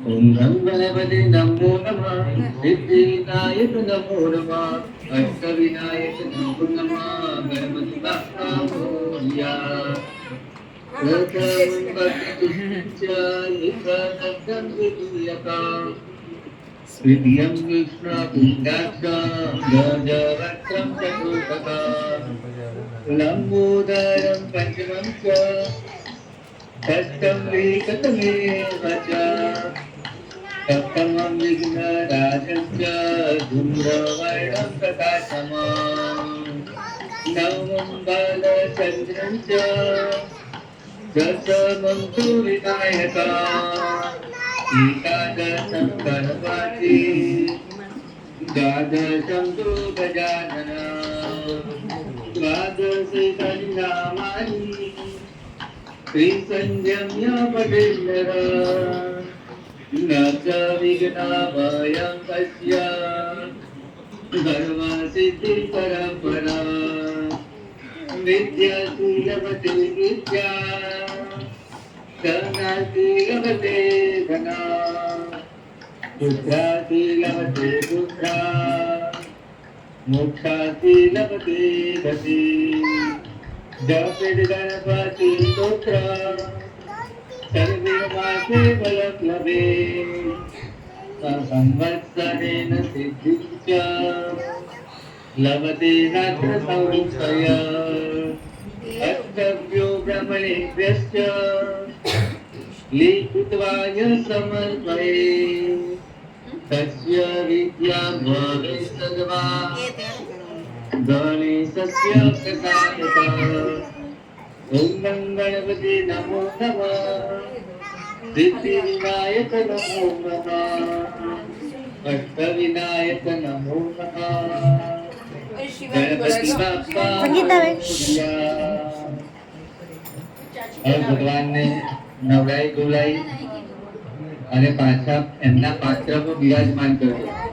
ओम गं गणपते नमो नमः सिद्धिविनायक नमो नमः अष्टविनायक नमो नमः गणपति बाप्पा मोरया प्रथमं भक्तिश्च निकटं विदुयका द्वितीयं कृष्णपुण्डाक्षं गजवक्त्रं चतुर्थका लम्बोदरं पञ्चमं च षष्ठं विकटमेव च सप्तमं विघ्नराजश्च धूम्रवर्णं प्रकाशमान् नवमं बालचन्द्रं च दशमं तु विनायका एकादशं गणपति द्वादशं तु गजानन द्वादशे नामानि श्रीसंयम्य पठेन्नर न च विघ्नभयं कस्य सर्वसिद्धिपरम्परा विद्यासि लभते विद्या धनासि लभते धना पुत्रासि लभते पुत्रा मोक्षासि लभते गति जपेद गणपति स्तोत्र सर्वे मासे बलं लभे संवत्सरेण सिद्धिश्च लभते नात्र संशय अष्टभ्यो ब्रह्मणेभ्यश्च लिखित्वा समर्पये तस्य विद्या भवेत् सद्वा गणेशस्य प्रसादतः ओम गं गणपते नमो नमः सिद्धिविनायक नमो नमः अष्टविनायक नमो नमः गणपति बाप्पा मोरया હવે ભગવાનને નવડાઈ ધોલાઈ અને પાછા એમના પાત્રમાં બિરાજમાન કર્યો